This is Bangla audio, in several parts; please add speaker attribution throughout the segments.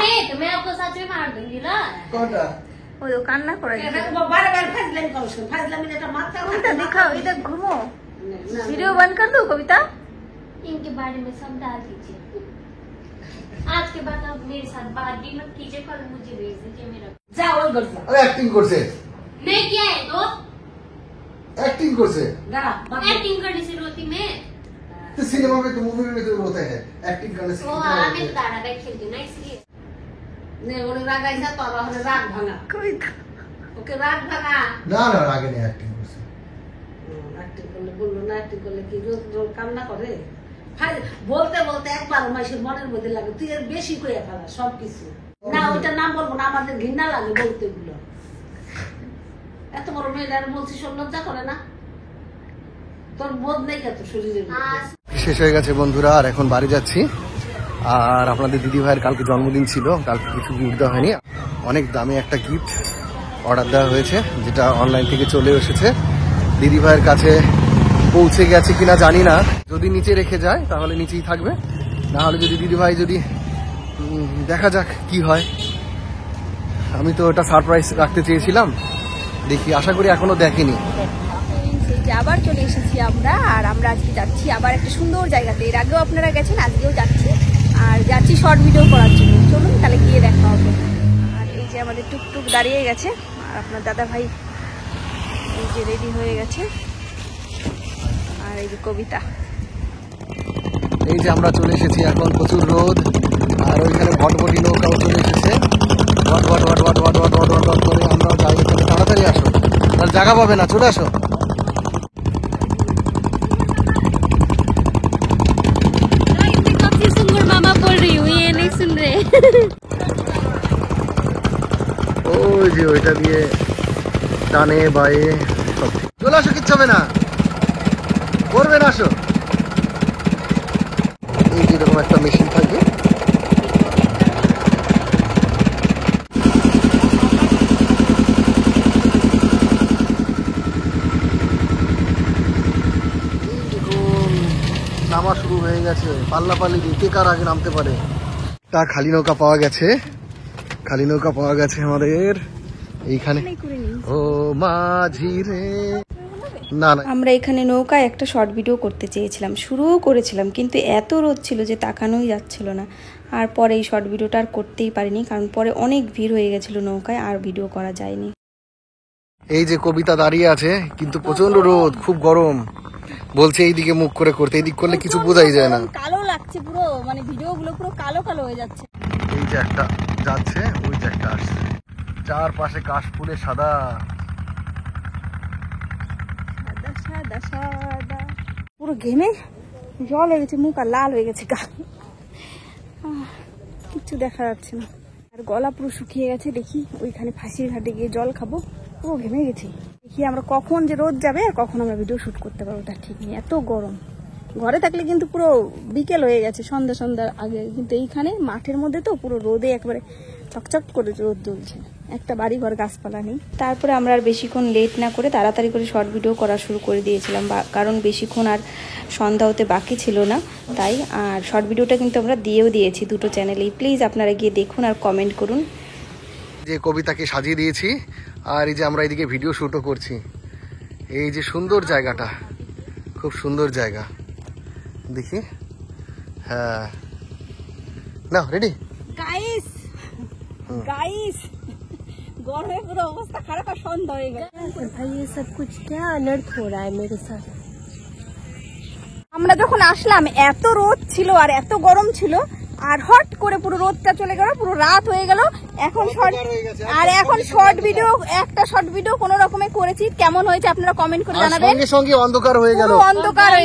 Speaker 1: नहीं तो मैं आपको सच में मार दूंगी ना।
Speaker 2: कौनটা
Speaker 3: वो तो कान्ना करे
Speaker 4: बार-बार फाजलामी করছ फाजलामी এটা মাথা
Speaker 3: कविता दिखाओ इधर घूमो वीडियो बंद कर दो कविता
Speaker 1: इनके बारे में सब डाल दीजिए। आज के बाद आप मेरे साथ बात भी मत कीजिए, कल मुझे भेज दीजिए मेरा।
Speaker 4: যাও ওই করছ
Speaker 2: আরে অ্যাক্টিং করছে
Speaker 1: मैं क्या है तो
Speaker 2: एक्टिंग করছে
Speaker 4: দাঁড়া
Speaker 1: एक्टिंग करने से रोती मैं।
Speaker 2: तो सिनेमा में तो मूवी में तो रोते हैं एक्टिंग करने से
Speaker 1: वो मैं तो धारावाहिक खेलती हूँ ना इसलिए।
Speaker 4: নে ওরে রাগাইছা তোর ওরে রাগ ভাঙা
Speaker 3: कविता
Speaker 4: ওকে রাগ ভাঙা
Speaker 2: না না আগে নেই एक्टिंग করছে
Speaker 4: অ্যাক্টিং করলে বললো না অ্যাক্টিং করলে কি রোজ রোজ কান্না করে বলতে বলতে একবার মাসের মনের মধ্যে লাগে তুই এর বেশি কইয়া ফেলা সবকিছু না ওইটা নাম বলবো না আমাদের ঘৃণা লাগে বলতে গুলো এত বড় মেয়েটার বলছি সব লজ্জা করে না তোর বোধ নেই কত শরীরে
Speaker 2: শেষ হয়ে গেছে বন্ধুরা আর এখন বাড়ি যাচ্ছি আর আপনাদের দিদি ভাইয়ের কালকে জন্মদিন ছিল কালকে কিছু গিফট দেওয়া হয়নি অনেক দামি একটা গিফট অর্ডার দেওয়া হয়েছে যেটা অনলাইন থেকে চলে এসেছে দিদি ভাইয়ের কাছে পৌঁছে গেছে কিনা জানি না যদি নিচে রেখে যায় তাহলে নিচেই থাকবে না হলে যদি দিদি ভাই যদি দেখা যাক কি হয় আমি তো ওটা সারপ্রাইজ রাখতে চেয়েছিলাম দেখি আশা করি এখনো দেখেনি
Speaker 3: আবার চলে এসেছি আমরা আর আমরা আজকে যাচ্ছি আবার একটা সুন্দর জায়গাতে এর আগেও আপনারা গেছেন আজকেও যাচ্ছি আর যাচ্ছি শর্ট ভিডিও করার জন্য চলুন তাহলে গিয়ে দেখা হবে আর এই যে আমাদের টুকটুক দাঁড়িয়ে গেছে আর আপনার দাদা ভাই এই যে রেডি হয়ে গেছে আর এই যে কবিতা
Speaker 2: এই যে আমরা চলে এসেছি এখন প্রচুর রোদ আর ওইখানে ভটভটি নৌকাও চলে এসেছে ভট ভট ভট ভট ভট ভট ভট ভট করে আমরাও যাই এখানে তাড়াতাড়ি আসো তাহলে জায়গা পাবে না চলে আসো
Speaker 1: मामा बोल रही हूँ ये नहीं सुन रहे।
Speaker 2: ওই যে ওইটা দিয়ে ডানে বায়ে চলে আসো কিচ্ছু হবে না করবে না আসো এই যেরকম একটা মেশিন থাকবে নামা শুরু হয়ে গেছে পাল্লাপাল্লি দিতে কার আগে নামতে পারে তা খালি নৌকা পাওয়া গেছে আমাদের এইখানে ও মাঝি রে না না
Speaker 3: আমরা এখানে নৌকায় একটা শর্ট ভিডিও করতে চেয়েছিলাম শুরুও করেছিলাম কিন্তু এত রোদ ছিল যে তাকানোই যাচ্ছিল না আর পরে এই শর্ট ভিডিওটা আর করতেই পারিনি কারণ পরে অনেক ভিড় হয়ে গেছিল নৌকায় আর ভিডিও করা যায়নি
Speaker 2: এই যে কবিতা দাঁড়িয়ে আছে কিন্তু প্রচন্ড রোদ খুব গরম বলছে এইদিকে মুখ করে করতে এইদিক করলে কিছু বোঝাই যায় না
Speaker 3: কালো লাগছে পুরো মানে ভিডিওগুলো পুরো কালো কালো হয়ে যাচ্ছে
Speaker 2: এই যে একটা যাচ্ছে ওই যে একটা আসছে চারপাশে কাশফুলে সাদা
Speaker 3: সাদা সাদা পুরো ঘেমে জল হয়ে গেছে মুখ আর লাল হয়ে গেছে গা কিচ্ছু দেখা যাচ্ছে না আর গলা পুরো শুকিয়ে গেছে দেখি ওইখানে ফাঁসির ঘাটে গিয়ে জল খাবো পুরো ঘেমে গেছি দেখি আমরা কখন যে রোদ যাবে আর কখন আমরা ভিডিও শুট করতে পারবো তার ঠিক নেই এত গরম ঘরে থাকলে কিন্তু পুরো বিকেল হয়ে গেছে সন্ধ্যার আগে কিন্তু এইখানে মাঠের মধ্যে তো পুরো রোদে একবারে চকচক করে রোদ জ্বলছে একটা বাড়ি ঘর গাছপালা নেই তারপরে আমরা আর বেশিক্ষণ লেট না করে তাড়াতাড়ি করে শর্ট ভিডিও করা শুরু করে দিয়েছিলাম কারণ বেশিক্ষণ আর সন্ধ্যা হতে বাকি ছিল না তাই আর শর্ট ভিডিওটা কিন্তু আমরা দিয়েও দিয়েছি দুটো চ্যানেলেই প্লিজ আপনারা গিয়ে দেখুন আর কমেন্ট করুন
Speaker 2: যে কবিতাকে সাজিয়ে দিয়েছি আর এই যে আমরা এদিকে ভিডিও শুটও করছি এই যে সুন্দর জায়গাটা খুব সুন্দর জায়গা দেখি হ্যাঁ না রেডি
Speaker 3: गाइस गरमे पूरा अवस्था खराब और सन्ध्या हो गया
Speaker 1: भाई ये सब कुछ क्या अनर्थ हो रहा है मेरे साथ।
Speaker 3: আমরা যখন আসলাম এত রোদ ছিল আর এত গরম ছিল আর হট করে পুরো রোদটা চলে গেল পুরো রাত হয়ে গেল এখন শর্ট ভিডিও একটা শর্ট ভিডিও কোন রকমে করেছি কেমন হয়েছে আপনারা কমেন্ট করে জানাবেন
Speaker 2: সঙ্গে সঙ্গে অন্ধকার হয়ে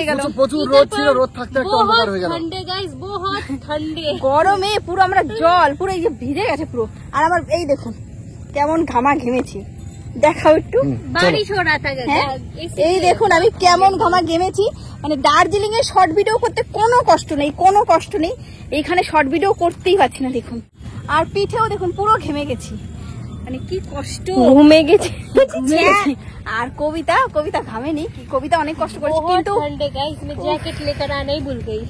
Speaker 2: গেল প্রচুর রোদ ছিল রোদ থাকতে একটা অন্ধকার হয়ে গেল
Speaker 1: ठंडे गाइस बहुत ठंडे
Speaker 3: গরমে পুরো আমরা জল পুরো এই যে ভিজে গেছে পুরো আর আমার এই দেখুন কেমন ঘামা ঘেমেছি দেখাও একটু
Speaker 1: बारिश हो रहा था
Speaker 3: এই দেখুন আমি কেমন ঘামা ঘেমেছি মানে দার্জিলিং এ শর্ট ভিডিও করতে কোনো কষ্ট নেই এইখানে শর্ট ভিডিও করতেই পারছি না দেখুন আর পিঠেও দেখুন পুরো ঘেমে গেছি মানে কি কষ্ট,
Speaker 1: ঘুমে গেছে।
Speaker 3: আর কবিতা কবিতা ঘামেনি, কবিতা অনেক কষ্ট করেছে কিন্তু
Speaker 1: ठंडे गाइस मैं जैकेट लेकर आना ही भूल गई।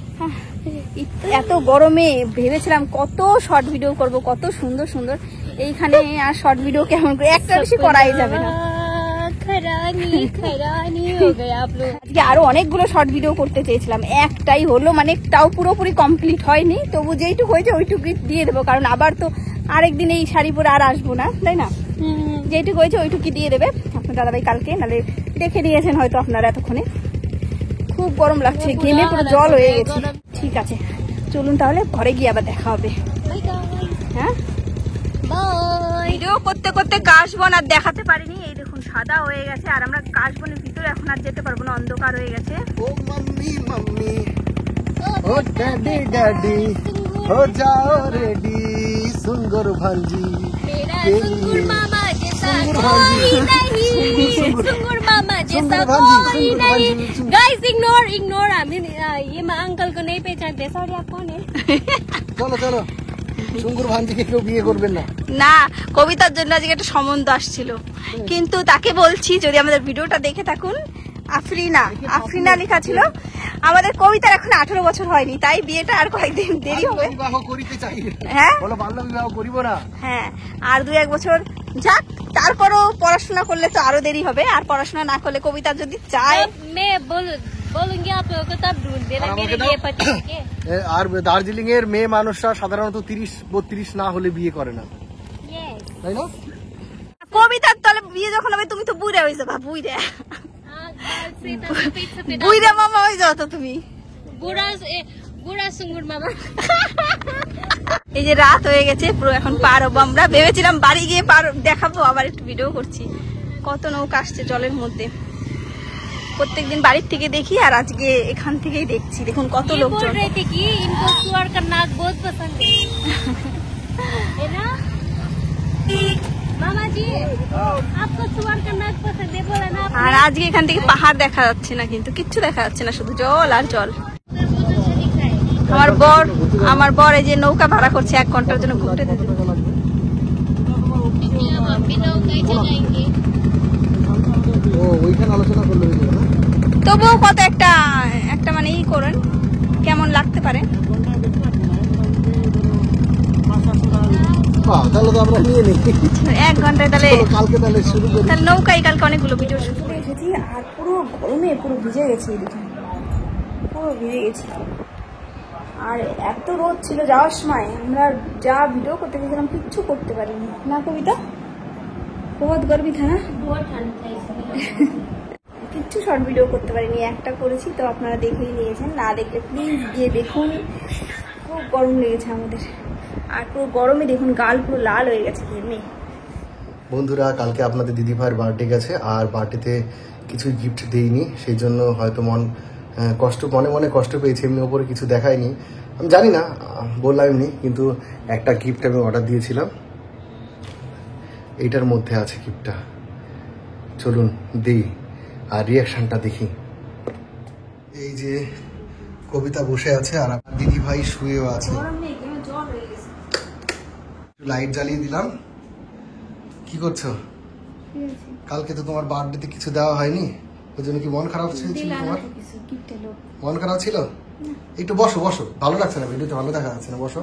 Speaker 3: এত গরমে ভেবেছিলাম কত শর্ট ভিডিও করব, কত সুন্দর সুন্দর, এইখানে আর শর্ট ভিডিও কেমন করে একটা বেশি করাই যাবে না।
Speaker 1: खरानी हो गए आप लोग।
Speaker 3: আজকে আরো অনেকগুলো শর্ট ভিডিও করতে চেয়েছিলাম, একটাই হলো, মানে তাও পুরোপুরি কমপ্লিট হয়নি, তবু যেইটুকু হয়েছে ওইটুকু দিয়ে দেবো, কারণ আবার তো আরেকদিন এই শাড়ি পরে আর আসবো না, তাই না? যেইটুকু হয়েছে ওইটুকু দিয়ে দেবে আপনার দাদাভাই কালকে, নাহলে দেখে নিয়েছেন হয়তো আপনারা এতক্ষণে। খুব গরম লাগছে, ঘেমে পুরো জল হয়ে গেছে। ঠিক আছে চলুন তাহলে ঘরে গিয়ে আবার দেখা হবে। হ্যাঁ ভিডিও করতে করতে কাশবন আর দেখাতে পারিনি, এই দেখুন সাদা হয়ে গেছে, আর আমরা কাশবনের ভিতরে এখন আর যেতে পারবো না, অন্ধকার হয়ে গেছে।
Speaker 2: ও মাম্মি মাম্মি, ও ড্যাডি ড্যাডি, हो जाओ रेडी, सुंदर भांजी
Speaker 1: मेरा सुंगुर मामा जैसा कोई नहीं, सुंगुर मामा जैसा कोई नहीं। गाइस इग्नोर ये मैं अंकल को नहीं पहचानते, सॉरी आप कौन है?
Speaker 2: চলো চলো, সুঙ্গুর ভাঞ্জিকে কেউ বিয়ে করবেন না।
Speaker 3: না, কবিতার জন্য আজকে একটা সম্বন্ধ আসছিল, কিন্তু তাকে বলছি যদি আমাদের ভিডিওটা দেখে থাকুন, আফরিনা লেখা ছিল, আমাদের কবিতার এখন 18 বছর হয়নি, তাই বিয়েটা আর কয়েকদিন দেরি হবে।
Speaker 2: বিবাহ করিতে চাই,
Speaker 3: হ্যাঁ
Speaker 2: বলো বাল্য বিবাহ করিব না।
Speaker 3: হ্যাঁ, আর 2-1 বছর যাক, তারপরও পড়াশোনা করলে তো আরো দেরি হবে, আর পড়াশোনা না করলে কবিতা যদি চায়
Speaker 1: मैं बोलूंगी आप लोगों को तब ढूंढ देना मेरे लिए पति के।
Speaker 2: আর দার্জিলিং এর মেয়ে মানুষরা সাধারণত 30-32 না হলে বিয়ে করে না,
Speaker 1: Yes.
Speaker 2: তাই না?
Speaker 3: কবিতার তলে বিয়ে যখন হবে তুমি তো বুড়ে হয়ে যাবা, বুড়ে
Speaker 1: सफेद
Speaker 3: বুড়ে মামা হয়ে যাও তো তুমি।
Speaker 1: बुरा सुंगुर मामा।
Speaker 3: এই যে রাত হয়ে গেছে, পুরো এখন পার হবো আমরা, ভেবেছিলাম বাড়ি গিয়ে পার দেখাবো, আবার একটু ভিডিও করছি। কত নৌকা আসছে জলের মধ্যে, প্রত্যেকদিন বাড়ির থেকে দেখি, আর আজকে এখান থেকেই দেখছি, দেখুন কত
Speaker 1: ये
Speaker 3: লোক।
Speaker 1: बोल रहे थे कि इनको सुअर का नाक बहुत पसंद है ना मामा जी? आपको सुअर का नाक पसंद है बोला ना आपने?
Speaker 3: আর আজকে এখান থেকে পাহাড় দেখা যাচ্ছে না, কিন্তু কিচ্ছু দেখা যাচ্ছে না, শুধু জল আর জল। আমার বর এই যে নৌকা ভাড়া করছে 1 ঘন্টার জন্য ঘুরতে যেতে।
Speaker 2: ও ওইখানে আলোচনা করলে হয়ে যাবে না?
Speaker 3: তবুও কত একটা মানে ই করেন, কেমন লাগতে পারে।
Speaker 2: তাহলে তো আমরা নিয়ে নিই
Speaker 3: 1 ঘন্টায় তাহলে
Speaker 2: কালকে, তাহলে শুরু করি।
Speaker 3: তাহলে নৌকায় কালকে অনেকগুলো ভিডিও শুট করে এসেছি, আর পুরো গরমে পুরো ভিজে গেছি, দেখুন পুরো ভিজে গেছি। আর এত রোদ ছিল যাওয়ার সময়, আমরা যা ভিডিও করতে গেছিলাম কিচ্ছু করতে পারিনি, না কবিতা? বহুত গরমি থা না,
Speaker 1: बहुत ठंड था इसलिए।
Speaker 3: কিচ্ছু শর্ট ভিডিও করতে পারিনি, একটা করেছি তো আপনারা দেখেই নিয়েছেন, না দেখে প্লিজ গিয়ে দেখুন। খুব গরম লেগেছে আমাদের, আর পুরো গরমে দেখুন গাল পুরো লাল হয়ে গেছে ঘেমে।
Speaker 2: বন্ধুরা কালকে আপনাদের দিদি ভাইয়ের বার্থডে গেছে, আর বার্থডেতে কিছু গিফট দেইনি, সেই জন্য হয়তো মনে মনে কষ্ট পেয়েছি, এমনি ওপরে কিছু দেখায়নি, আমি জানি না, বললাম এমনি, কিন্তু একটা গিফট আমি অর্ডার দিয়েছিলাম, এইটার মধ্যে আছে গিফটটা, চলুন দিই আর রিয়াকশনটা দেখি। এই যে কবিতা বসে আছে আর আমার দিদি ভাই শুয়েও আছে, লাইট জ্বালিয়ে দিলাম। কি করছো? কালকে তো তোমার বার্থডেতে কিছু দেওয়া হয়নি, ওই জন্য কি মন খারাপ ছিল তোমার? মন খারাপ ছিল? একটু বসো বসো, ভালো লাগছে না, ভিডিওতে ভালো দেখা যাচ্ছে না, বসো।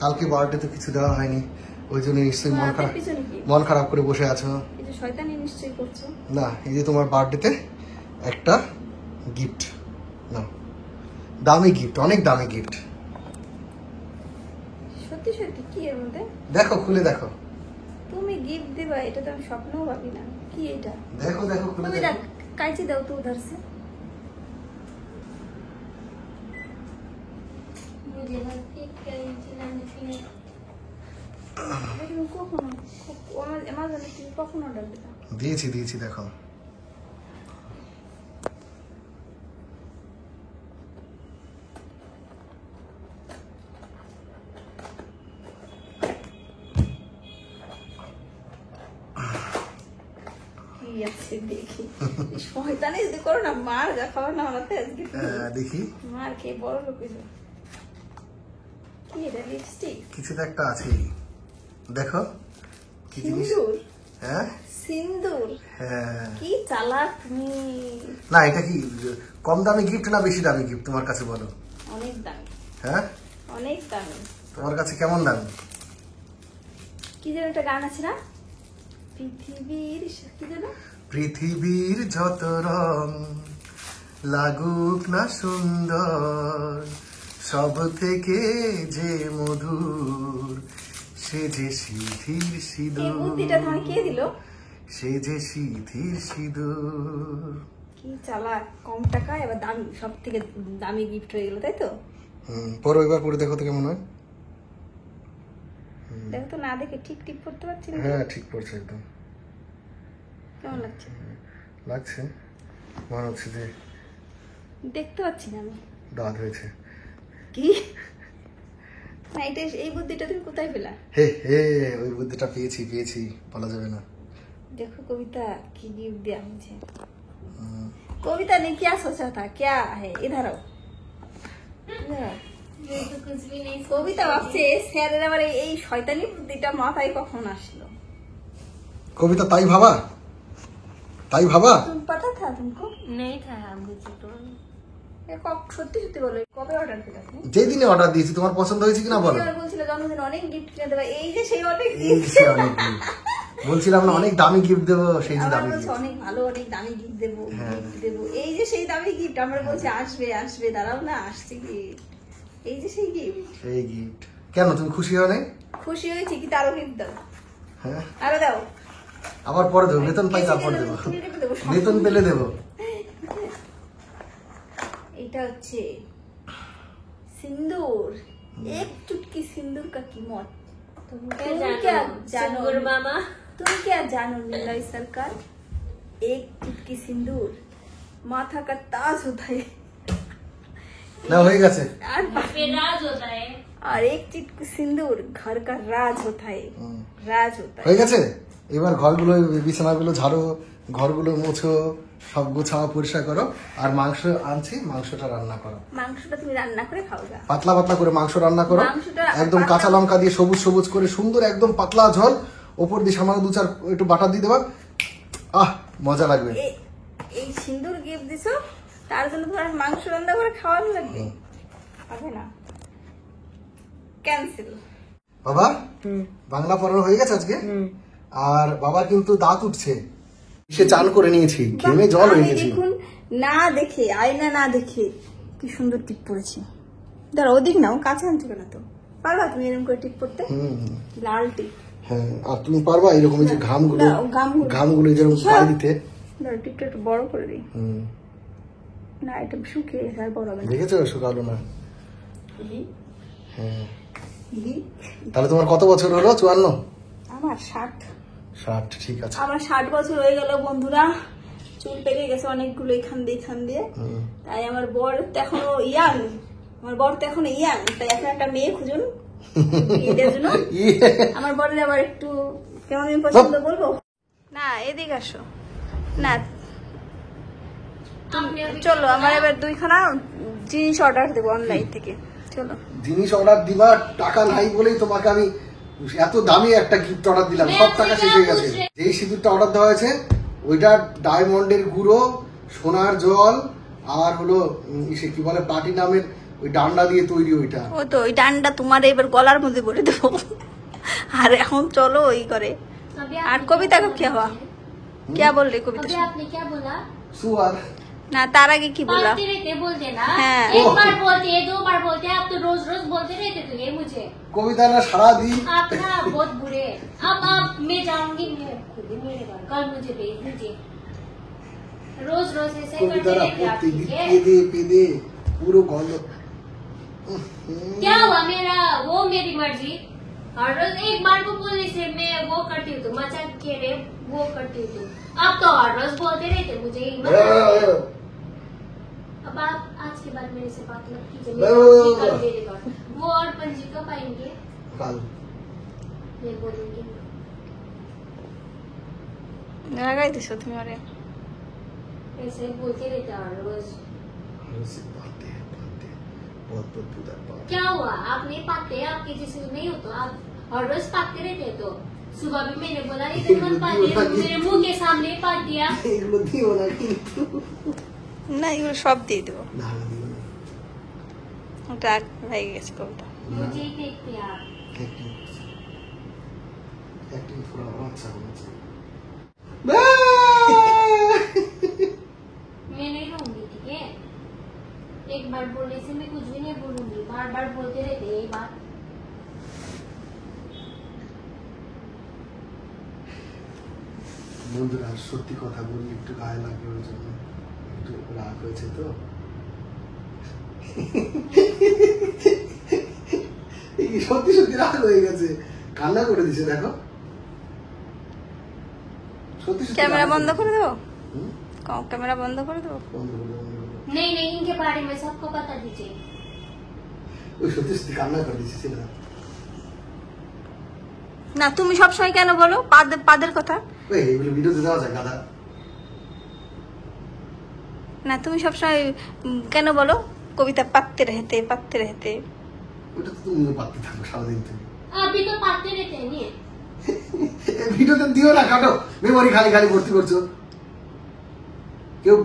Speaker 2: কালকে বার্থডেতে কিছু দেওয়া হয়নি, ওই জন্য নিশ্চয়ই মন খারাপ করে বসে আছো। না, এই যে তোমার বার্থডেতে একটা গিফট, না দামি গিফট, অনেক দামি গিফট।
Speaker 3: সত্যি সত্যি কি এর মধ্যে?
Speaker 2: দেখো, খুলে দেখো।
Speaker 3: তুমি গিফট দিবা এটা তো আমি স্বপ্নও ভাবি না। কি এটা?
Speaker 2: দেখো দেখো, খুলে
Speaker 3: তুমি
Speaker 2: দেখো।
Speaker 3: কাইচি দাও তো উধার से।
Speaker 1: मुझे लगता है कि चलाने फिर
Speaker 3: তুমি কখনো আমাজনে তুমি কখনো অর্ডার দিতা?
Speaker 2: দিয়েছি দেখো।
Speaker 3: দেখি শয়তানি যদি করো না, মার যা খাওয়া না ওনাতে আজকে
Speaker 2: দেখি,
Speaker 3: মার খেয়ে বড় লোক হইলো। কি এটা লিপস্টিক?
Speaker 2: কিছু তো একটা আছে। দেখো কি জিনিস।
Speaker 3: সিন্দুর,
Speaker 2: হ্যাঁ
Speaker 3: সিন্দুর,
Speaker 2: হ্যাঁ।
Speaker 3: কি চালাক তুমি।
Speaker 2: না এটা কি কম দামি গিফট না বেশি দামি গিফট তোমার কাছে বলো?
Speaker 3: অনেক দামি,
Speaker 2: হ্যাঁ
Speaker 3: অনেক দামি।
Speaker 2: তোমার কাছে কেমন দামি?
Speaker 3: কি যেন একটা গান আছে না, পৃথিবীর কি যেন,
Speaker 2: পৃথিবীর যত রং লাগুক না সুন্দর, সব থেকে যে মধুর সে যে সিঁথির
Speaker 3: এই
Speaker 2: সিঁদুর,
Speaker 3: বুদ্ধিটা তোমায় কে দিল?
Speaker 2: সে যে সিঁথির সিঁদুর।
Speaker 3: কি চালাক, কম টাকা এবার দামি, সব থেকে দামি গিফট হয়ে গেল, তাই তো?
Speaker 2: পরে এবার পরে দেখো তো কেমন হয়।
Speaker 3: দেখো তো, না দেখে ঠিক টিপ করতে পারছি না।
Speaker 2: হ্যাঁ ঠিক পড়ছে একদম,
Speaker 3: কেমন লাগছে?
Speaker 2: লাগছে মনে হচ্ছে যে
Speaker 3: দেখতে পাচ্ছি না আমি।
Speaker 2: দাঁত হয়েছে।
Speaker 3: কি না, এটা এই বুদ্ধিটা তুমি কোথায় পেলা?
Speaker 2: হে হে ওই বুদ্ধিটা পেয়েছি পেয়েছি, বলা যাবে না।
Speaker 3: देखो कविता की गिफ्ट दिया मुझे। कविता ने क्या सोचा था, क्या है, इधर आओ, इधर आओ।
Speaker 1: ये तो कुछ भी नहीं
Speaker 3: কবিতা ভাবছে স্যারের আবার এই শয়তানি বুদ্ধিটা মাথায় কখন আসলো।
Speaker 2: কবিতা তাই ভাবা, তাই ভাবা।
Speaker 3: তুমি पता था तुमको?
Speaker 1: नहीं था मुझे तो।
Speaker 3: এ সত্যি সত্যি বলো, কবে অর্ডার দিলে তুমি?
Speaker 2: যেই দিনে অর্ডার দিয়েছি তোমার পছন্দ হয়েছে কিনা বলো।
Speaker 3: তুমি বলছিল জন্মদিন অনেক গিফট কিনে দেবে, এই যে সেই অনেক
Speaker 2: এই
Speaker 3: gift।
Speaker 2: সে অনেক gift। বলছিলাম না অনেক দামি গিফট দেবো, সেই যে
Speaker 3: আবার
Speaker 2: দামি
Speaker 3: বলছে
Speaker 2: gift।
Speaker 3: অনেক ভালো, অনেক দামি গিফট দেবো,
Speaker 2: হ্যাঁ।
Speaker 3: গিফট দেবো, এই যে সেই দামি গিফট। আমরা বলছি আসবে আসবে, দাঁড়াও না, আসছে গিফট, এই যে সেই গিফট।
Speaker 2: সেই গিফট কেন তুমি খুশি হও নাই?
Speaker 3: খুশি হয়েছি, কিন্তু আরো গিফট দাও,
Speaker 2: হ্যাঁ
Speaker 3: আরো দাও।
Speaker 2: আবার পরে দেবো, বেতন পাই তারপর দেবো, বেতন পেলে দেবো।
Speaker 3: এটা হচ্ছে সিন্দুর, এক চুটকি সিন্দুর কা कीमत
Speaker 1: तुम
Speaker 3: तुम
Speaker 1: क्या
Speaker 3: क्या
Speaker 1: जानो
Speaker 3: जानो?
Speaker 1: सिंगूर मामा?
Speaker 3: तुम क्या जानो नीलय सरकार, एक चुटकी सिंदूर माथा का ताज होता है,
Speaker 2: না হয়ে গেছে।
Speaker 3: और
Speaker 1: फिर राज होता है।
Speaker 3: और एक चुटकी सिंदूर घर का राज होता है, राज होता है।
Speaker 2: হয়ে গেছে। এবার ঘরগুলো বিছানাগুলো ঝাড়ো, ঘরগুলো মোছো, সব গোছাও পরিষ্কার করো। আর মাংস আনছি, মাংসটা রান্না করো।
Speaker 3: মাংসটা তুমি রান্না করে খাওগা।
Speaker 2: পাতলা পাতলা করে মাংস রান্না করো,
Speaker 3: মাংসটা
Speaker 2: একদম
Speaker 3: পাতলা-
Speaker 2: কাঁচা লঙ্কা দিয়ে সবুজ সবুজ করে সুন্দর একদম পাতলা ঝোল, ওপর দিয়ে সামান্য দু চার একটু বাটার দিয়ে দেবা, আহ মজা লাগবে।
Speaker 3: এই সিন্দুর গিফট দিছো, তার জন্য তোমার মাংস রান্না করে খাওয়ানো লাগবে, হবে না, ক্যান্সেল।
Speaker 2: বাবা বাংলা পড়ানো হয়ে গেছে আজকে, আর বাবার কিন্তু দাঁত উঠছে, সে চান করে নিয়েছি, ঘেমে জল হয়ে
Speaker 3: আমি
Speaker 2: গেছে।
Speaker 3: দেখুন, না দেখে, আয়না না দেখে কি সুন্দর টিপ পড়েছি। দাঁড়া, ওদিক নাও, কাছে আনছো কেন তো? পারবা তুমি এরকম করে টিপ পড়তে? লাল টিপ।
Speaker 2: হ্যাঁ আর তুমি পারবা এরকম এই যে ঘামগুলো,
Speaker 3: দাও, ঘামগুলো।
Speaker 2: ঘামগুলো যেরকম গায়ে দিতে।
Speaker 3: দাঁড়া, টিপটা একটু বড় করে দিই। না, এটা শুকিয়ে গেছে, আর বড় হবে না।
Speaker 2: দেখেছো শুকালো না।
Speaker 3: হি,
Speaker 2: হ্যাঁ
Speaker 3: হি।
Speaker 2: তাহলে তোমার কত বছর হলো? 54?
Speaker 3: আমার 60।
Speaker 2: 60, ঠিক আছে।
Speaker 3: আমার 60 বছর হয়ে গেল বন্ধুরা, চুল পেকে গেছে অনেকগুলো এখান দিয়ে। তাই আমার বর তো এখনো ইয়াং, তাই এখন একটা মেয়ে খুঁজুন এদের জন্য। আমার বরের আবার একটু কেমন আমি পছন্দ বলবো না, এদিকে আসো না, চলো আমার এবার 2খানা জিনিস অর্ডার দেবো অনলাইন থেকে, চলো।
Speaker 2: জিনিস অর্ডার দিবা, টাকা নাই বলেই তোমাকে আমি এত দামি একটা গিফট অর্ডার দিলাম, সব টাকা শেষ হয়ে গেছে। যেই সিঁদুরটা অর্ডার দেওয়া হয়েছে ওইটা ডায়মন্ডের গুঁড়ো, সোনার জল, আর হলো সে কি বলে প্লাটিনামের ওই ডান্ডা দিয়ে তৈরি ওইটা।
Speaker 3: ও তো ওই ডান্ডা তোমার এবার গলার মধ্যে ভরে দেবো। আর এখন চলো ওই করে।
Speaker 1: अभी
Speaker 3: আর
Speaker 1: आपने
Speaker 3: কবিতা
Speaker 1: क्या
Speaker 3: को क्या
Speaker 1: बोला?
Speaker 3: हुआ, क्या बोल रही कविता?
Speaker 1: अभी आपने क्या बोला?
Speaker 2: সুয়ার
Speaker 3: না, তার আগে কি বলা?
Speaker 1: बोलते रहते बोलते ना,
Speaker 3: हाँ।
Speaker 1: एक बार बोलते हैं, 2 बार बोलते हैं, आप तो रोज रोज बोलते रहते थे ये मुझे।
Speaker 2: কবিতা না সারাদিন।
Speaker 1: आप ना बहुत बुरे हैं। अब मैं जाऊंगी, मैं खुद ही मेरे घर, कल मुझे भेज दीजिए। रोज रोज ऐसे करते
Speaker 2: কবিতারা
Speaker 1: रहते आप,
Speaker 2: প্রত্যেকদিন
Speaker 1: ठीक है?
Speaker 2: পেদে পেদে পুরো গন্ধ।
Speaker 1: क्या हुआ मेरा, वो मेरी मर्जी। हर रोज एक बार को बोलने से मैं वो करती हूँ, तो मजाक के रे वो करती हूँ। आप तो हर रोज बोलते रहते मुझे ही मत। अब आप आज के बाद मेरे से बात मत कीजिए, कल मेरे घर। वो और पंजी कब आएंगे?
Speaker 2: কাল
Speaker 1: मैं बोलूंगी।
Speaker 3: লাগাই দিছো তুমি আরে।
Speaker 1: ऐसे ही बोलते रहते हर रोज।
Speaker 2: बहुत बहुत
Speaker 1: क्या हुआ, आप नहीं पाते, आपके जैसे नहीं हो तो आप और रोज पाते रहते तो सुबह भी मैंने बोला इधर मत पाते, मेरे मुंह के सामने पात दिया।
Speaker 2: এগুলো দিও না কিন্তু
Speaker 3: না এগুলো সব দিয়ে দেবো,
Speaker 2: না না দিও না
Speaker 3: ওটা হয়ে গেছে কবিতা।
Speaker 1: मुझे ही देखते आप।
Speaker 2: एक्टिंग थोड़ा और अच्छा होना चाहिए।
Speaker 1: मैं नहीं रहूंगी, ठीक है? एक बार बोलने से मैं कुछ भी नहीं बोलूंगी, बार बार बोलते रहते ये बात।
Speaker 2: বন্ধুরা সত্যি কথা বলি একটু গায়ে লাগে ওই জন্য একটু রাগ হয়েছে তো সত্যি সত্যি রাগ হয়ে গেছে, কান্না করে দিছে দেখো সত্যি সত্যি।
Speaker 3: ক্যামেরা বন্ধ করে দেবো,
Speaker 2: হুম?
Speaker 3: ক্যামেরা বন্ধ করে দেবো।
Speaker 2: বন্ধ করে দাও, বন্ধ করে দাও।
Speaker 1: नहीं नहीं, इनके बारे में सबको बता दीजिए।
Speaker 2: ওই সত্যি সত্যি কান্না করে দিছে ছিল
Speaker 3: না তুমি সবসময় কেন বলো পাদের কথা?
Speaker 2: ওই এগুলো ভিডিওতে দেওয়া যায় গাধা।
Speaker 3: না তুমি সবসময় কেন বলো কবিতা পাততে রহতে
Speaker 2: ওটা তো তুমিও পারতে থাকো সারাদিন তুমি।
Speaker 1: अभी तो पाते रहते हैं नहीं?
Speaker 2: এই ভিডিওতে দিও না, কাটো, মেমোরি খালি খালি ভর্তি করছো। কেউ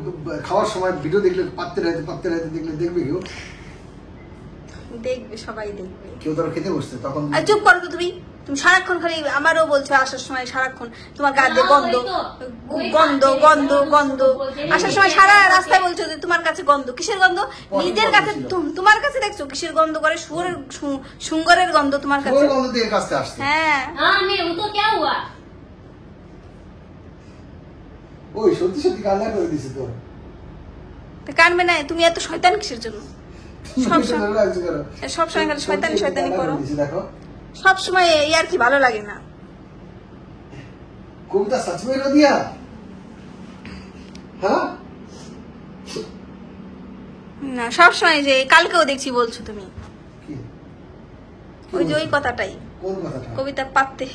Speaker 2: খাওয়ার সময় ভিডিও দেখলে পাততে রহতে দেখলে দেখবে কেউ?
Speaker 3: দেখবে, সবাই দেখবে।
Speaker 2: কেউ ধরো খেতে বসছে তখন
Speaker 3: আর চুপ করো তো তুমি সারাক্ষণ খালি আমারও বলছো আসার সময় সারাক্ষণ তোমার গায়ে গন্ধ গন্ধ গন্ধ গন্ধ, আসার সময় সারা রাস্তায় বলছো যে তোমার কাছে গন্ধ। কিসের গন্ধ? নিজের কাছে, তোমার কাছে দেখছো কিসের গন্ধ করে? সুঙ্গরের গন্ধ তোমার কাছে।
Speaker 2: গন্ধ দিয়ে কাছে আসছে।
Speaker 3: হ্যাঁ
Speaker 1: हाँ मैं वो तो क्या हुआ?
Speaker 2: ওই সত্যি সত্যি কান্না করে দিছে তো।
Speaker 3: তো কানবে না, তুমি এত শয়তান কিসের জন্য? সবসময় খালি শয়তানি করো,
Speaker 2: দেখো
Speaker 3: সবসময় এই আর কি ভালো লাগে না।
Speaker 2: কবিতা সচ में रो दिया हाँ?
Speaker 3: না সবসময় যে কালকেও দেখছি বলছো তুমি
Speaker 2: কি?
Speaker 3: ওই যে ওই কথাটাই,
Speaker 2: কোন কথাটা?
Speaker 3: কবিতা পাততে।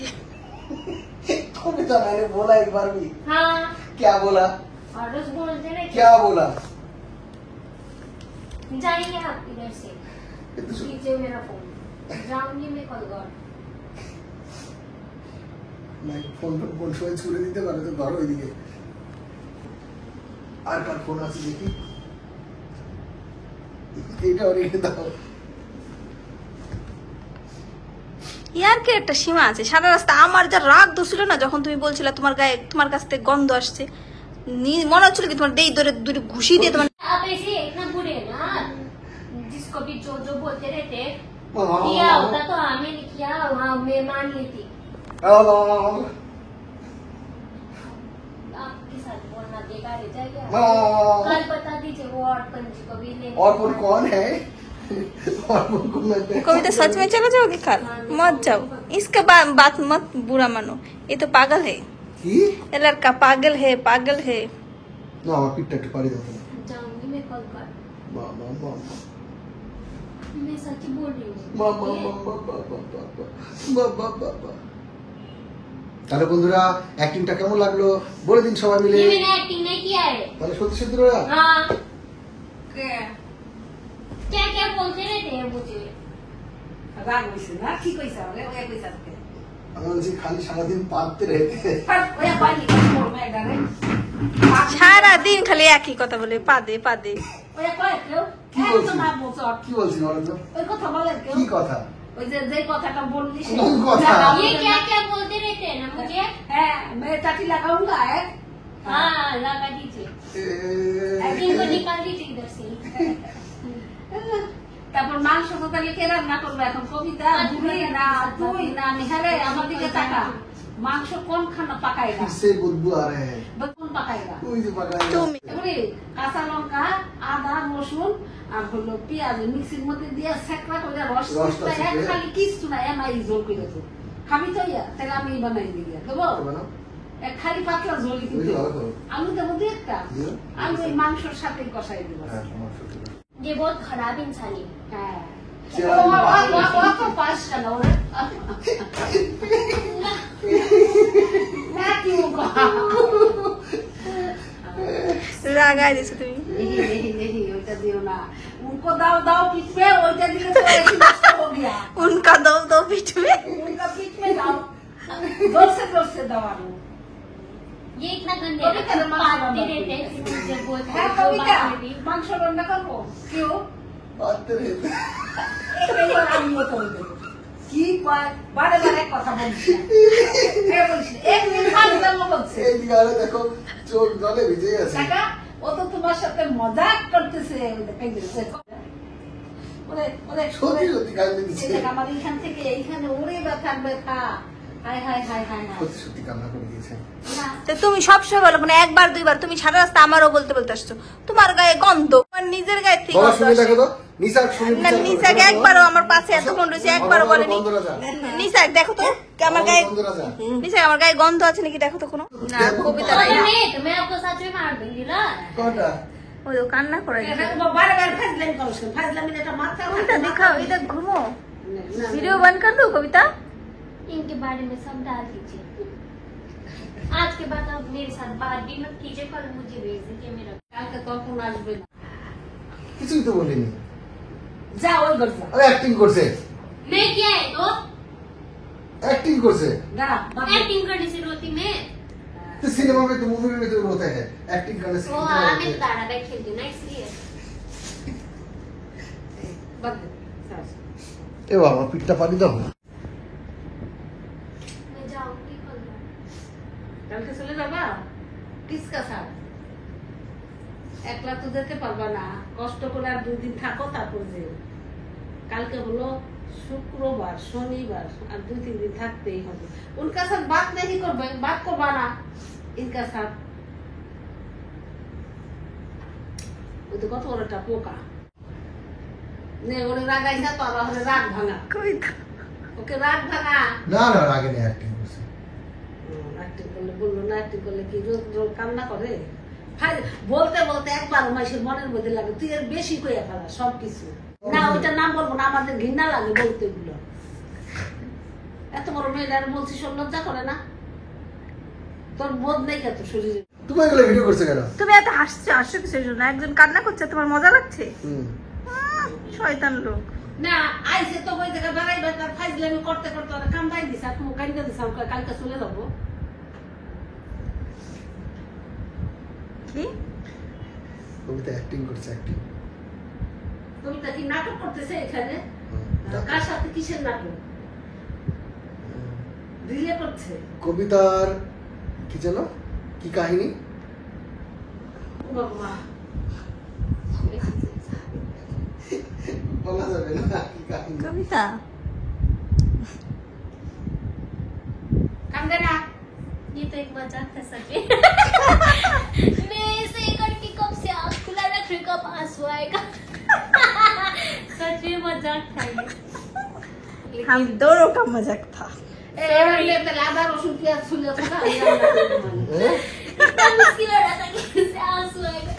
Speaker 2: कविता मैंने बोला एक बार भी।
Speaker 1: हाँ
Speaker 2: क्या बोला?
Speaker 1: और रोज बोलते रहते।
Speaker 2: क्या बोला?
Speaker 1: जाइए आप इधर से,
Speaker 2: ये तो सुन-
Speaker 1: लीजिए मेरा फोन, जाऊंगी मैं कल घर।
Speaker 2: मैं फोन সময় ছুড়ে দিতে পারে তো ধরো ওইদিকে। আর কার ফোন আছে দেখি, এইটা রেখে দাও।
Speaker 3: ইয়ার কি একটা সীমা আছে। সারা রাস্তা আমার যা রাগ ধরছিল না যখন তুমি বলছিলে তোমার গায়ে তোমার কাছ থেকে গন্ধ আসছে, মনে হচ্ছিল কি তোমার দেই ধরে দুটো ঘুষি দিয়ে তোমার।
Speaker 1: आप ऐसे इतना बुरे हैं ना, जिसको भी जो जो बोलते रहते हैं,
Speaker 2: मामा।
Speaker 1: किया होता तो हमें नहीं किया, वहाँ मैं मान लेती। आपके साथ बोलना बेकार है, जाइए आप। कल बता दीजिए वो और पंजी को भी ले।
Speaker 2: और कौन कौन है? और कौन कौन है?
Speaker 3: कविता सच में चले जाओगे कल? मत जाओ, इसका बात मत बुरा मानो, ये तो पागल है,
Speaker 2: কি?
Speaker 3: ये लड़का पागल है।
Speaker 2: না আমার পিঠটা একটু পাড়ি দাও না।
Speaker 1: जाऊंगी मैं कल घर,
Speaker 2: মামা মামা
Speaker 1: मैं सच बोल रही हूँ।
Speaker 2: মামা মামা বাবা বাবা। তাহলে বন্ধুরা অ্যাক্টিংটা কেমন লাগলো বলে দিন সবাই মিলে।
Speaker 1: ये मैंने एक्टिंग नहीं किया है।
Speaker 2: তাহলে সত্যি সত্যি রোয়া
Speaker 1: हाँ क्या क्या बोलते रहते हैं मुझे।
Speaker 4: রাগ হইছে না, কি কইছা বলে ওয়া কইছা তে
Speaker 2: আমি বলছি খালি সারাদিন পাততে রেখে
Speaker 4: ওয়া পানি কোন মেডা রে
Speaker 3: সারা দিন খালি একই কথা বলে পাদে
Speaker 4: ওয়া কয় কেউ
Speaker 2: কি
Speaker 4: কেন
Speaker 2: বলছিস?
Speaker 4: না বলছো?
Speaker 2: কি বলছি বলো তো?
Speaker 4: ওই কথা বলে কেউ?
Speaker 2: কি কথা?
Speaker 4: ওই যে কথাটা বললি সে
Speaker 2: কোন কথা?
Speaker 1: ये क्या क्या बोलते रहते हैं ना मुझे।
Speaker 4: হ্যাঁ मैं चाटी लगाऊंगा है।
Speaker 1: हाँ लगा दीजिए, इनको निकाल दीजिए इधर से।
Speaker 4: তারপর মাংস কোথালে কে রান্না করবে এখন? কবিতা বুড়ি না তুই না মেহারে আমার দিকে তাকা। মাংস কোন খানা পাকাইবা?
Speaker 2: কিসে বুদবু आ रहे हैं?
Speaker 4: কোন পাকাইবা?
Speaker 2: তুই যে পাকাই
Speaker 3: তুমি
Speaker 4: এবারে কাঁচা লঙ্কা, আদা, রসুন আর হলো পেঁয়াজ মিক্সির মধ্যে দিয়ে সেকড়া করে রস
Speaker 2: রসটা
Speaker 4: এক
Speaker 2: ছেঁকে।
Speaker 4: খালি কিছু না এমাই জোল করে দেবো। খাবি তো ইয়া তাহলে আমি বানাই দিই দেবো।
Speaker 2: বানাও।
Speaker 4: এক খালি পাতলা ঝোলই কিন্তু
Speaker 2: বুঝলি ভালো করো।
Speaker 4: আলু দেবো দিয়ে একটা
Speaker 2: দিও।
Speaker 4: আলু ওই মাংসের সাথে কষাই দেবো।
Speaker 2: হ্যাঁ আমার সত্যি কথা।
Speaker 1: ये बहुत खराब इंसान है।
Speaker 4: হ্যাঁ
Speaker 2: চেহারা
Speaker 4: ও
Speaker 2: কিন্তু ভালো
Speaker 4: তো পাস কেন ওরে? না কি
Speaker 3: রাগাই দিছো তুমি।
Speaker 4: नहीं ওইটা দিও না। उनको दाव दाव पीठ पे ওইটা দিলে তো একটু নষ্ট हो गया।
Speaker 3: उनका दो पीठ में
Speaker 4: उनका पीठ जोर से दवा लो।
Speaker 1: ये इतना गंदे पाते रहते हैं मुझे बहुत
Speaker 4: है कविता मांस रान्ना करबो क्यों
Speaker 2: বাড়তে রয়েছে
Speaker 4: একবার আমি তো কি কয় বারে বারে কথা বলছি এ বলছি এক মিনিট আগে বলছে
Speaker 2: এই দিকে দেখো চোখ জলে ভিজে গেছে
Speaker 4: কাকা ও তো তোমার সাথে মজাক করতেছে ওই দেখে ওরে ওরে
Speaker 2: সত্যি সত্যি কান্দে দিচ্ছে
Speaker 4: আমার এইখান থেকে এইখানে ওরে ব্যথা হাই হাই হাই হাই
Speaker 2: সত্যি সত্যি কান্না করে দিয়েছে
Speaker 3: তো তুমি সবসময় বলো মানে একবার দুইবার তুমি সারা রাস্তা আমারও বলতে আসছো তোমার গায়ে গন্ধ তোমার নিজের গায়ে থেকে
Speaker 2: বাবা শুনে দেখো তো নিসাক শুনে
Speaker 3: না নিসাক একবারও আমার পাশে এতক্ষণ রয়েছে একবারও বলেনি নিসাক দেখো তো আমার গায়ে নিসাক আমার গায়ে গন্ধ আছে নাকি দেখো তো কোনো না কবিতা নাই
Speaker 1: तो मैं आपको सच में मार दूंगी ना
Speaker 2: কোনটা
Speaker 3: ওই তো কান্না করে
Speaker 4: বারে বারে ফাজলাম করছ ফাজলাম এটা মাথা
Speaker 3: কবিতা দেখাও এটা ঘুমো ভিডিও বন্ধ कर दो कविता
Speaker 1: इनके बारे में सब डाल दीजिए आज के बाद आप मेरे साथ बात भी मत कीजिए कल मुझे भेज दीजिए मेरा
Speaker 4: কালকে কখন আসবে না
Speaker 2: কিছুই তো বলিনি
Speaker 4: যা ওই ঘর যা
Speaker 2: আরে অ্যাক্টিং করছে
Speaker 1: मैं क्या है तो
Speaker 2: एक्टिंग करছে
Speaker 4: যা
Speaker 1: एक्टिंग करने से रोती मैं
Speaker 2: तो सिनेमा में तो मूवी में तो रोते हैं एक्टिंग करने से
Speaker 1: वो
Speaker 2: कितना
Speaker 1: हाँ
Speaker 2: रोते
Speaker 1: मैं
Speaker 2: हैं?
Speaker 1: दाड़ा बैठ खेलती हूँ ना इसलिए
Speaker 4: বাদ
Speaker 2: ए बाबा पिट्टा पानी दाও
Speaker 1: मैं जाऊंगी कल
Speaker 4: কালকে চলে যাবা কিসকা সাথ একলা তো যেতে পারবা না কষ্ট করে আর 2 দিন থাকো তারপর যেও কালকে হলো শুক্রবার শনিবার আর 2-3 दिन থাকতেই হবে उनका साथ बात नहीं করবে बात করবা না इनका साथ ও তো কত বড় একটা পোকা নে ওরে রাগাই না তো আবার হলে রাগ ভাঙা
Speaker 3: কবিতা
Speaker 4: ওকে রাগ ভাঙা
Speaker 2: না না আগে নেই एक्टिंग করছে
Speaker 4: অ্যাক্টিং করলে বললো না অ্যাক্টিং করলে কি রোজ রোজ কান্না করে বলতে বলতে একবার মাসের মনের মধ্যে লাগে তুই এর বেশি কইয়া ফেলা সবকিছু না ওইটা নাম বলবো না আমাদের ঘৃণা লাগে বলতে এগুলো এত বড় মেয়েটার বলছি সব লজ্জা করে না তোর বোধ নেই কত শরীরে
Speaker 2: তুমি এগুলো ভিডিও করছো কেন
Speaker 3: তুমি এত হাসছো কিসের জন্য একজন কান্না করছে তোমার মজা লাগছে শয়তান লোক
Speaker 4: না আইসে তো ওই জায়গায় বেড়াইবে তার ফাইজলামি করতে করতে ওরা কামড়াই দিছে আর তুমি কান্দা দিছে কালকে চলে যাবো
Speaker 3: কি
Speaker 2: কবিতা অ্যাক্টিং করছে অ্যাক্টিং
Speaker 4: কবিতা কি নাটক করতেছে এখানে কার সাথে কিসের নাটক রিলে করছে
Speaker 2: কবিতার কি জানো কি কাহিনী
Speaker 4: বাবা
Speaker 2: বলা যাবে না কি কাহিনী
Speaker 3: কবিতা
Speaker 4: কান্দে না
Speaker 1: ये तो एक मजाक था सच में मैं ऐसे करके कब से आँख खुला रख रही कब आंसू आएगा सच में मजाक था ये
Speaker 3: हम दोनों का मजाक था
Speaker 4: ले तो लादा रसूल प्याज छुले था
Speaker 1: इतना मुश्किल हो रहा था कि कैसे आंसू आएगा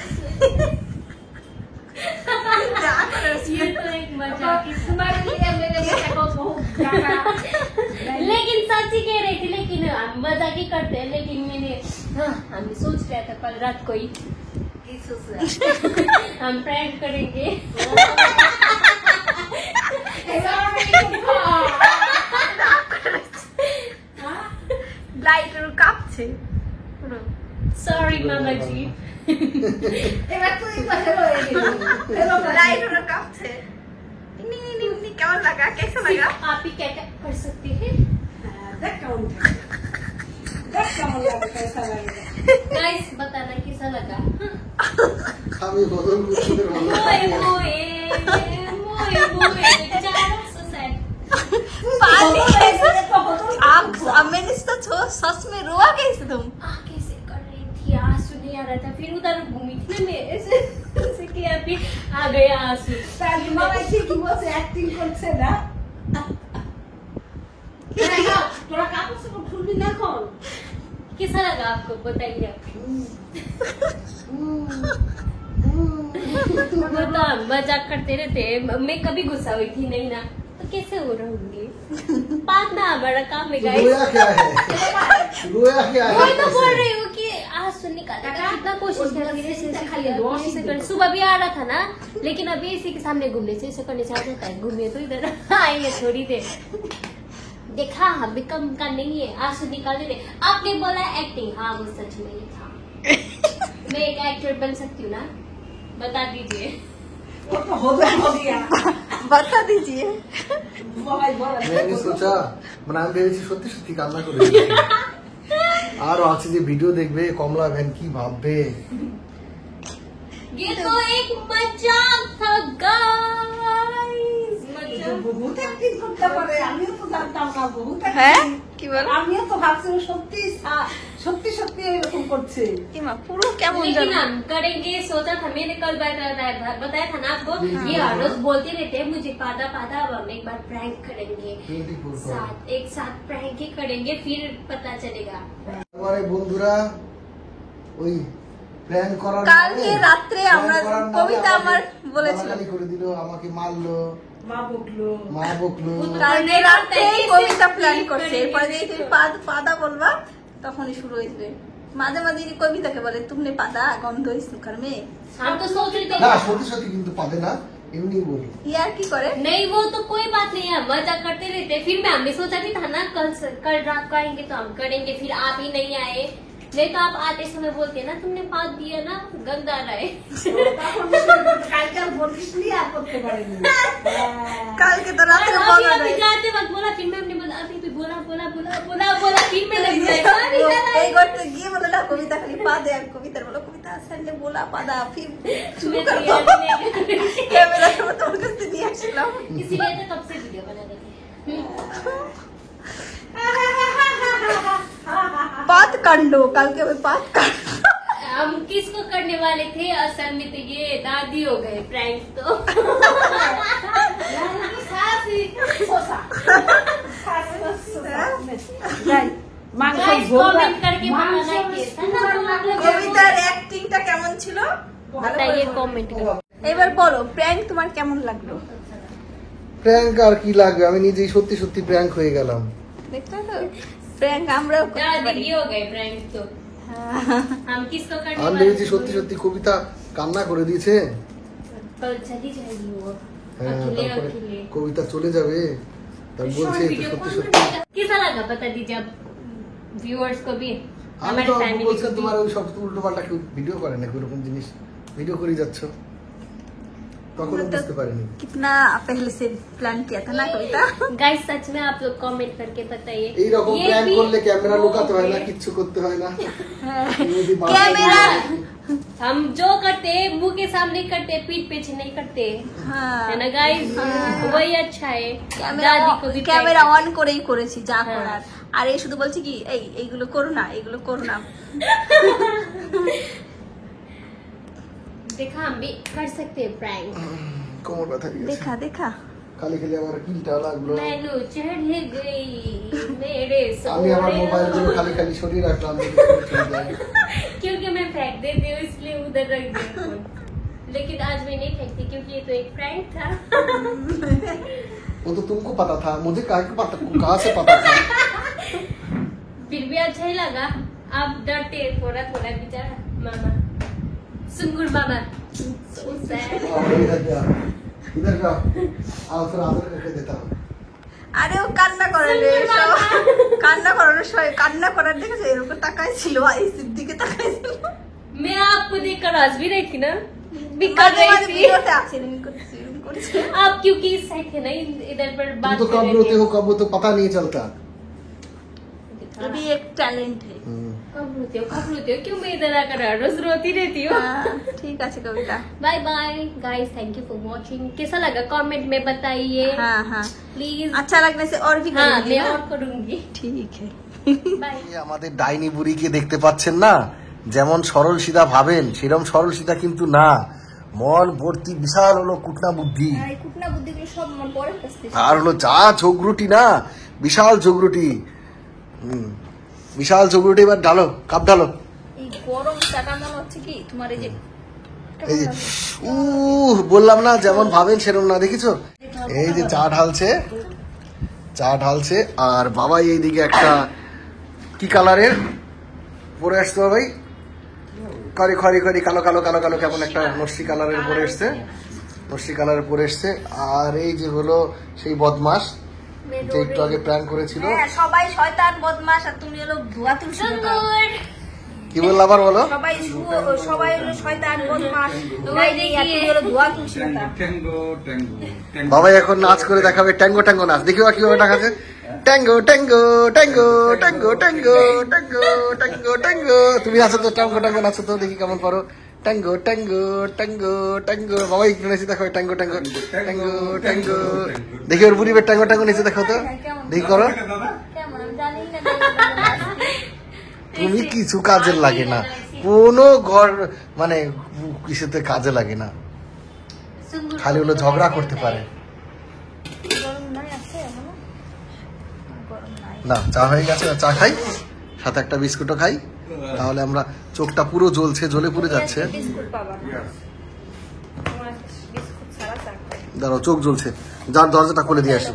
Speaker 1: ये तो एक मजाक ही था।
Speaker 4: तुम्हारे लिए मेरे लिए बहुत ज्यादा
Speaker 1: लेकिन सच ही कह रही थी लेकिन हम मजाक ही करते हैं लेकिन मैंने हाँ हम भी सोच रहे थे कल रात को ही हम प्रैंक करेंगे
Speaker 3: লাইটের কাঁপছে পুরো
Speaker 1: सॉरी मामा जी
Speaker 4: এবার তুই তো হেরো হেরো
Speaker 3: লাইটের কাঁপছে নি নি নি কেমন লাগা कैसा लगा
Speaker 1: आप ही क्या क्या कर सकते हैं
Speaker 4: দেখ কেমন লাগে कैसा लगेगा
Speaker 1: गाइस बताना कैसा लगा
Speaker 2: আমি বদল করতে
Speaker 1: मोए मोए मोए मोए चारों से सेट
Speaker 3: पानी कैसे आप मैंने तो सच में रोआ कैसे तुम
Speaker 1: कैसे कर रही थी आंसू नहीं आ रहा था फिर उधर घूमी थी ना मैं ऐसे किया फिर आ गया आंसू
Speaker 4: তাহলে মামা কি বলছে অ্যাক্টিং করছে না তোরা কাপড় সব খুলবি না এখন
Speaker 1: कैसा लगा आपको बताइए तो मजाक करते रहते मैं कभी गुस्सा हुई थी नहीं ना तो कैसे हो रहूंगी पागना बड़ा काम है गाइस
Speaker 2: रोया क्या है रोया क्या है
Speaker 1: वही तो बोल रही हूँ कि आंसू निकालने का कितना कोशिश कर रही है सुबह भी आ रहा था ना लेकिन अभी इसी के सामने घूमने से ऐसे करने से आ जाता है घूमने तो इधर आएंगे थोड़ी देर देखा हम भी कम का नहीं है, आंसू निकालने दे। आपने बोला एक्टिंग, हाँ वो सच में ही था। मैं एक एक्टर बन सकती हूँ ना, बता दीजिए।
Speaker 4: वो तो हो गया
Speaker 3: बता दीजिए।
Speaker 2: मैंने सोचा মানে আমি ভেবেছি সত্যি সত্যি কান্না করে আর আছে যে ভিডিও দেখবে কমলা ভ্যান কি ভাববে।
Speaker 1: ये तो एक मजाक था गाइस, मजाक।
Speaker 4: বহুত অ্যাক্টিং করতে পারে, আমিও তো জানতাম না বহুত
Speaker 3: হ্যাঁ কি বল?
Speaker 4: আমিও তো ভাবছি সত্যি সত্যি সত্যি এরকম করছে।
Speaker 3: ইমা পুরো কেমন
Speaker 1: लेकिन
Speaker 3: জানো?
Speaker 1: हम करेंगे सोचा था, मैंने कल बताया था ना आपको, ये हर रोज बोलते रहते हैं मुझे पादा पादा, अब हम एक बार प्रैंक करेंगे एक साथ प्रैंक ही करेंगे, फिर पता चलेगा।
Speaker 2: আমার বন্ধুরা ওই প্ল্যান করার
Speaker 3: কালকে রাত্রে আমরা কবিতা আমার বলেছিল
Speaker 2: করে দিল, আমাকে মারলো,
Speaker 4: মা বকলো
Speaker 2: মা বকলো।
Speaker 3: কালকে রাত্রে কবিতা প্ল্যান করছে, এরপরে যদি তুমি পাদা বলবা তখনই শুরু হয়েছে। মাঝে মাঝে কবিতাকে বলে তুমনে পাদা গন্ধ ইস মুখের মেয়ে।
Speaker 1: हम तो सोच रहे
Speaker 2: না
Speaker 1: थे
Speaker 2: সত্যি সত্যি কিন্তু পাবে না, এমনি বলি।
Speaker 3: ইয়ার কি করে?
Speaker 1: नहीं वो तो कोई बात नहीं है, मजाक करते रहते। फिर मैं हमें सोचा भी था ना कल रात को आएंगे तो हम करेंगे, फिर आप ही नहीं आए। नहीं तो आप आते समय बोलते ना तुमने पाद दिया ना, गंदा रहा है।
Speaker 4: কালকে বলিস নি আর করতে পারিনি।
Speaker 3: কালকে তো রাত্রে
Speaker 1: अभी
Speaker 3: বলা
Speaker 1: अभी
Speaker 3: নাই।
Speaker 1: जाते वक्त बोला, फिर मैम ने बोला अभी भी बोला, फिर मैं लग
Speaker 3: এই
Speaker 1: जाए।
Speaker 3: করতে গিয়ে বলে না কবিতা খালি পাদে, আর কবিতার বলো কবিতা আসলে বলা পাদা, ফির শুরু করো। ক্যামেরা সব তোমার কাছে নিয়ে আসলাম।
Speaker 1: इसीलिए तो तब से वीडियो बना रहे थे।
Speaker 3: पात कांड কালকে ওই পাত কাंड
Speaker 1: हम किसको करने वाले थे, असल में तो ये दादी हो गए प्रैंक तो।
Speaker 4: মাংস
Speaker 1: कमेंट करके बताना कैसा लगा।
Speaker 3: কবিতার অ্যাক্টিংটা কেমন ছিল
Speaker 1: बताइए कमेंट करो।
Speaker 3: এবার বলো প্র্যাঙ্ক তোমার কেমন লাগলো?
Speaker 2: প্র্যাঙ্ক আর কি লাগবে, আমি নিজেই সত্যি সত্যি প্র্যাঙ্ক হয়ে গেলাম।
Speaker 3: দেখছো তো প্র্যাঙ্ক আমরাও করতে
Speaker 1: दादी
Speaker 3: পারি।
Speaker 1: ये हो गए प्रैंक तो। हम किसको करने
Speaker 2: আমি
Speaker 1: वाले
Speaker 2: ভেবেছি
Speaker 1: थे?
Speaker 2: সত্যি সত্যি কবিতা কান্না করে দিয়েছে।
Speaker 1: कल चली जाएगी वो
Speaker 2: হ্যাঁ,
Speaker 1: अकेले
Speaker 2: তারপরে
Speaker 1: अकेले।
Speaker 2: কবিতা চলে যাবে, তার বলছে
Speaker 1: शॉर्ट
Speaker 2: তো
Speaker 1: वीडियो
Speaker 2: সত্যি
Speaker 1: कौन
Speaker 2: সত্যি।
Speaker 1: बनाएगा? कैसा लगा बता दीजिए आप व्यूअर्स को भी,
Speaker 2: আমি
Speaker 1: हमारे
Speaker 2: তো
Speaker 1: फैमिली
Speaker 2: বলছি
Speaker 1: को भी।
Speaker 2: তোমার ওই সব উল্টো পাল্টা কেউ ভিডিও করে না, ওরকম জিনিস ভিডিও করে যাচ্ছ, তখন বুঝতে পারিনি।
Speaker 3: कितना पहले से प्लान किया था ना कविता?
Speaker 1: गाइस सच में आप लोग कमेंट करके बताइए।
Speaker 2: এইরকম
Speaker 1: ये
Speaker 2: প্র্যাঙ্ক
Speaker 1: भी
Speaker 2: করলে ক্যামেরা
Speaker 1: वो
Speaker 2: লুকাতে হয় না,
Speaker 1: है।
Speaker 2: কিচ্ছু করতে হয় না।
Speaker 3: कैमरा
Speaker 1: हम जो करते हैं मुंह के सामने करते हैं, पीठ पीछे नहीं करते, है ना गाइस? वही अच्छा है। दादी को भी
Speaker 3: ক্যামেরা অন করেই করেছি যা
Speaker 1: হ্যাঁ।
Speaker 3: করার। আর এই শুধু বলছি কি এইগুলো করো না, এইগুলো করো না।
Speaker 1: देखा हम भी कर सकते हैं प्रैंक।
Speaker 2: কোমর ব্যথা হয়ে গেছে,
Speaker 3: দেখা দেখা
Speaker 2: খালি খালি আমার কিলটা লাগলো।
Speaker 1: मैनू चढ़ गई मेरे
Speaker 2: আমি আমার
Speaker 1: सोने
Speaker 2: মোবাইল গুলো খালি খালি সরিয়ে রাখলাম যাতে চলে যায়।
Speaker 1: क्योंकि मैं फेंक देती हूँ इसलिए उधर रख दिया फोन। लेकिन आज मैं नहीं फेंकती क्योंकि ये तो एक प्रैंक था।
Speaker 2: वो तो तुमको पता था, मुझे कहाँ से पता था।
Speaker 1: फिर भी अच्छा ही लगा। आप डरते हैं थोड़ा थोड़ा बेचारा मामा, सुंगुर मामा। So sad.
Speaker 2: इधर का आओ फिर आदर करके देता हूँ।
Speaker 3: আরে ও কান্না করে রে সব কান্না করানোর সময় কান্না করার দেখেছো এরকম তাকাই ছিল, আইসির দিকে তাকাই ছিল।
Speaker 1: मैं आपको देखकर हंस भी रही थी ना, भी कर रही थी।
Speaker 3: ভিডিওতে আছে এরকম করছে।
Speaker 1: आप क्योंकि इस साइड थे ना, इधर पर
Speaker 2: तुम
Speaker 1: बात
Speaker 2: तो
Speaker 1: कर
Speaker 2: कब
Speaker 1: रहे
Speaker 2: रोते
Speaker 1: थे।
Speaker 2: हो कब वो तो पता नहीं चलता।
Speaker 3: ये भी एक टैलेंट है।
Speaker 1: कब रोते हो क्यों मैं इधर आकर हर रोज रोती रहती हूँ।
Speaker 3: हाँ, ठीक আছে Kabita.
Speaker 1: Bye bye guys, thank you for watching. कैसा लगा कमेंट में बताइए
Speaker 3: हाँ हाँ
Speaker 1: प्लीज।
Speaker 3: अच्छा लगने से और भी
Speaker 1: हाँ
Speaker 3: करेंगे
Speaker 1: मैं
Speaker 3: ना?
Speaker 1: और करूंगी।
Speaker 3: ठीक है।
Speaker 1: बाय।
Speaker 2: এই আমাদের ডাইনি বুড়িকে দেখতে পাচ্ছেন না, যেমন সরল সিধা ভাবেন সেরকম সরল সিধা কিন্তু না, মন ভর্তি বিশাল হলো কুটনা বুদ্ধি,
Speaker 3: আর এই কুটনা বুদ্ধিগুলো সব আমার বড়ের কাছ থেকে।
Speaker 2: আর হলো যা ঝগড়ুটি না, বিশাল ঝগড়ুটি। বিশাল ঝগড়ুটি, এবার ঢালো, কাপ ঢালো।
Speaker 3: এই গরম চাটা মনে হচ্ছে কি তোমার এই যে
Speaker 2: এই যে বললাম না যেমন ভাবেন সেরকম না, দেখেছো? এই যে চা ঢালছে আর বাবাই এইদিকে একটা কি কালারের পরে আসছে, বাবাই খরি খরি খরি কালো কালো কালো কালো কেমন একটা নস্যি কালারের পরে এসছে, নস্যি কালারের পরে এসছে। আর এই যে হলো সেই বদমাস, যে একটু আগে প্ল্যান করেছিল।
Speaker 3: হ্যাঁ সবাই শয়তান বদমাশ আর তুমি হলো ধোয়া তুলসী লতা।
Speaker 2: কি বললো আবার বলো?
Speaker 3: সবাই হলো শয়তান বদমাশ আর তুমি হলো ধোয়া তুলসী লতা।
Speaker 2: বাবাই এখন নাচ করে দেখাবে, ট্যাঙ্গো ট্যাঙ্গো নাচ। দেখিও কিভাবে দেখাচ্ছে, tango tango tango tango tango tango tango tango. তুমি নাচো তো, ট্যাঙ্গো ট্যাঙ্গো নাচো তো, দেখি কেমন পারো। Tango tango tango tango. বাবাই একটু নেচে দেখো ট্যাঙ্গো ট্যাঙ্গো ট্যাঙ্গো ট্যাঙ্গো। দেখি ওর বুড়িবে ট্যাঙ্গো ট্যাঙ্গো নেচে দেখো তো, দেখি করো। তুমি কিছু কাজের লাগে না, কোনো ঘর মানে কিছুতে কাজে লাগে না, খালি হলো ঝগড়া করতে পারে। না চা হয়ে গেছে, চা খাই, সাথে একটা বিস্কুটও খাই, তাহলে আমরা চোখটা পুরো জ্বলছে, জ্বলে পুড়ে যাচ্ছে। দাঁড়াও, চোখ জ্বলছে, যার দরজাটা খুলে দিয়ে আসি।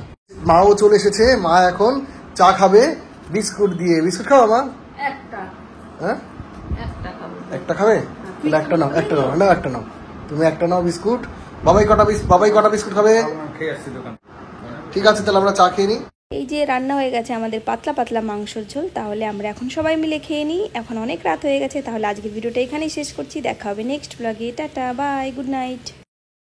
Speaker 2: মাও চলে এসেছে, মা এখন চা খাবে বিস্কুট দিয়ে। বিস্কুট খাও মা? হ্যাঁ একটা খাবে? তাহলে একটা নাও, একটা নাও, না একটা নাও, তুমি একটা নাও বিস্কুট। বাবাই কটা বিস্কুট খাবে? ঠিক আছে, তাহলে আমরা চা খেয়ে নিই।
Speaker 3: এই যে রান্না হয়ে গেছে আমাদের পাতলা পাতলা মাংসের ঝোল, তাহলে আমরা এখন সবাই মিলে খেয়ে নিই। এখন অনেক রাত হয়ে গেছে, তাহলে আজকের ভিডিওটা এখানেই শেষ করছি। দেখা হবে নেক্সট ব্লগে। Tata, bye, good night.